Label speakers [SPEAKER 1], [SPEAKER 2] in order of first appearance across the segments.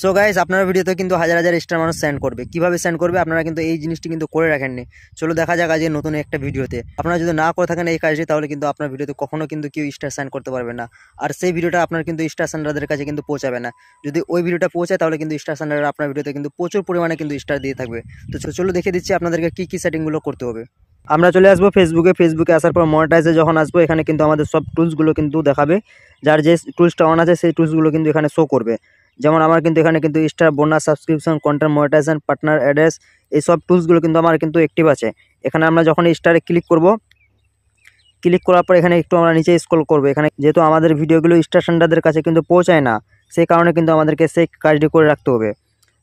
[SPEAKER 1] So guys, আপনারা ভিডিওতে কিন্তু হাজার হাজার স্টার মানুষ সেন্ড করবে। কিভাবে সেন্ড করবে আপনারা কিন্তু এই জিনিসটি কিন্তু করে রাখেননি। চলো দেখা যাক আজকে নতুন একটা ভিডিওতে। আপনারা যদি না করে থাকেন এই কাজটি, তাহলে কিন্তু আপনার ভিডিওতে কখনো কিন্তু কেউ স্টার সেন্ড করতে পারবে না। আর সেই ভিডিওটা আপনার কিন্তু স্টার সেন্ডারদের কাছে কিন্তু পৌঁছাবে না। যদি ওই ভিডিওটা পৌঁছায় তাহলে কিন্তু স্টার সেন্ডার আপনার ভিডিওতে কিন্তু প্রচুর পরিমাণে কিন্তু স্টার দিয়ে থাকবে। তো চলো দেখে দিচ্ছি আপনাদেরকে কী কী সেটিংগুলো করতে হবে। আমরা চলে আসবো ফেসবুকে আসার পর মনিটাইজে যখন আসবো, এখানে কিন্তু আমাদের সব টুলসগুলো কিন্তু দেখাবে। যার যে টুলসটা অন আছে সেই টুলসগুলো কিন্তু এখানে শো করবে। যেমন আমার কিন্তু এখানে কিন্তু star, bonus, subscription, content monetization, partner address, এই সব টুলসগুলো কিন্তু আমার কিন্তু অ্যাক্টিভ আছে। এখানে আমরা যখন স্টারে ক্লিক করব, ক্লিক করার পর এখানে একটু আমরা নিচে স্ক্রল করব। এখানে যেহেতু আমাদের ভিডিওগুলো স্টার সেন্ডারদের কাছে কিন্তু পৌঁছায় না, সেই কারণে কিন্তু আমাদেরকে সেই কাজটি করে রাখতে হবে।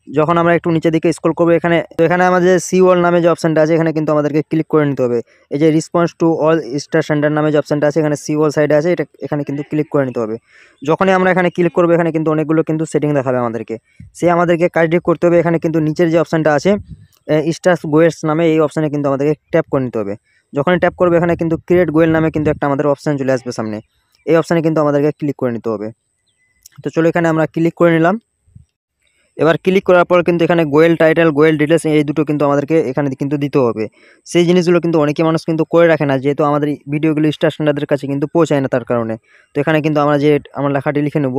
[SPEAKER 1] যখন আমরা একটু নিচের দিকে স্ক্রল করবো, এখানে আমাদের সি অল নামে যে অপশানটা আছে এখানে কিন্তু আমাদেরকে ক্লিক করে নিতে হবে। এই যে response to all star sender নামে যে অপশানটা আছে এখানে সি অল সাইডে আছে, এটা এখানে কিন্তু ক্লিক করে নিতে হবে। যখনই আমরা এখানে ক্লিক করবো, এখানে কিন্তু অনেকগুলো কিন্তু সেটিং দেখাবে আমাদেরকে। আমাদেরকে কাজটি করতে হবে। এখানে কিন্তু নিচের যে অপশানটা আছে স্টার গোয়েলস নামে, এই অপশানে কিন্তু আমাদেরকে ট্যাপ করে নিতে হবে। যখনই ট্যাপ করবে এখানে কিন্তু ক্রিয়েট গোয়েল নামে কিন্তু একটা আমাদের অপশান চলে আসবে সামনে। এই অপশানে কিন্তু আমাদেরকে ক্লিক করে নিতে হবে। তো চলো এখানে আমরা ক্লিক করে নিলাম। এবার ক্লিক করার পর কিন্তু এখানে গোয়েল টাইটেল, গোয়েল ডিটেলস, এই দুটো কিন্তু আমাদেরকে এখানে কিন্তু দিতে হবে। সেই জিনিসগুলো কিন্তু অনেকে মানুষ কিন্তু করে রাখে না, যেহেতু আমাদের ভিডিওগুলো স্টার সেন্ডারদের কাছে কিন্তু পৌঁছায় না তার কারণে। তো এখানে কিন্তু আমরা লেখাটি লিখে নেব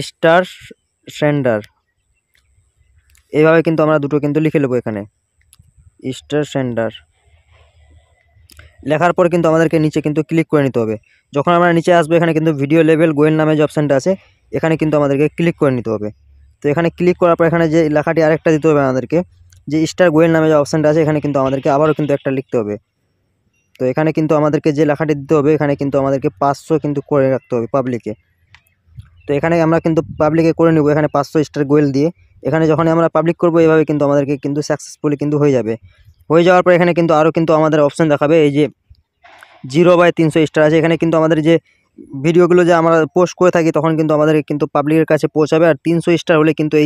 [SPEAKER 1] স্টার সেন্ডার, এইভাবে কিন্তু আমরা দুটো কিন্তু লিখে নেবো। এখানে স্টার সেন্ডার লেখার পর কিন্তু আমাদেরকে নিচে কিন্তু ক্লিক করে নিতে হবে। যখন আমরা নিচে আসবো এখানে কিন্তু ভিডিও লেভেল গোয়েল নামে যে অপশানটা আছে এখানে কিন্তু আমাদেরকে ক্লিক করে নিতে হবে। তো এখানে ক্লিক করার পর এখানে যে লেখাটি আরেকটা দিতে হবে আমাদেরকে, যে স্টার গোয়েল নামে যে অপশানটা আছে এখানে কিন্তু আমাদেরকে আবারও কিন্তু একটা লিখতে হবে। তো এখানে কিন্তু আমাদেরকে যে লেখাটি দিতে হবে এখানে কিন্তু আমাদেরকে 500 কিন্তু করে রাখতে হবে পাবলিকে। তো এখানে আমরা কিন্তু পাবলিকে করে নেব এখানে 500 স্টার গোয়েল দিয়ে। এখানে যখন আমরা পাবলিক করবো এভাবে কিন্তু আমাদেরকে কিন্তু সাকসেসফুলি কিন্তু হয়ে যাবে। হয়ে যাওয়ার পর এখানে কিন্তু আরও কিন্তু আমাদের অপশান দেখাবে, এই যে 0/300 স্টার আছে। এখানে কিন্তু আমাদের যে ভিডিওগুলো যে আমরা পোস্ট করে থাকি তখন কিন্তু আমাদের কিন্তু পাবলিকের কাছে পৌঁছাবে। আর 300 স্টার হলে কিন্তু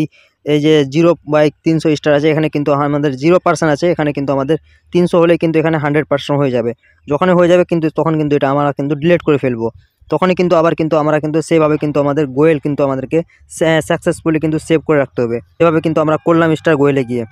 [SPEAKER 1] এই যে 0/300 স্টার আছে এখানে কিন্তু আমাদের 0% আছে, এখানে কিন্তু আমাদের 300 হলে কিন্তু এখানে 100% হয়ে যাবে। যখনই হয়ে যাবে কিন্তু তখন কিন্তু এটা আমরা কিন্তু ডিলিট করে ফেলবো। তখনই কিন্তু আবার কিন্তু আমরা কিন্তু সেভাবে কিন্তু আমাদের গোয়েল কিন্তু আমাদেরকে সাকসেসফুলি কিন্তু সেভ করে রাখতে হবে। এভাবে কিন্তু আমরা করলাম স্টার গোয়েলে গিয়ে।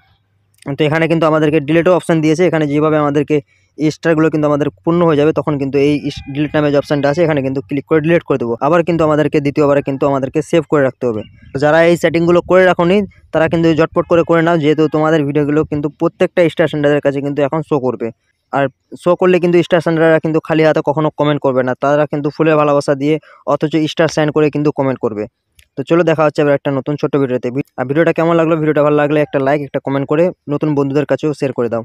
[SPEAKER 1] তো এখানে কিন্তু আমাদেরকে ডিলিটও অপশান দিয়েছে। এখানে যেভাবে আমাদেরকে স্টারগুলো কিন্তু আমাদের পূর্ণ হয়ে যাবে তখন কিন্তু এই ডিলিট নামে যে অপশানটা আছে এখানে কিন্তু ক্লিক করে ডিলিট করে দেবো। আবার কিন্তু আমাদেরকে দ্বিতীয়বারে কিন্তু আমাদেরকে সেভ করে রাখতে হবে। যারা এই সেটিংগুলো করে রাখুনি তারা কিন্তু ঝটপট করে নাও, যেহেতু তোমাদের ভিডিওগুলো কিন্তু প্রত্যেকটা স্টার সেন্ডারের কাছে কিন্তু এখন শো করবে। আর শো করলে কিন্তু স্টার সেন্ডাররা কিন্তু খালি হাতে কখনো কমেন্ট করবে না, তারা কিন্তু ফুলের ভালোবাসা দিয়ে অথচ স্টার সেন্ড করে কিন্তু কমেন্ট করবে। তো চলো দেখা হচ্ছে এবার একটা নতুন ছোট্ট ভিডিওতে। আর ভিডিওটা কেমন লাগলো, ভিডিওটা ভালো লাগলে একটা লাইক, একটা কমেন্ট করে নতুন বন্ধুদের কাছেও শেয়ার করে দাও।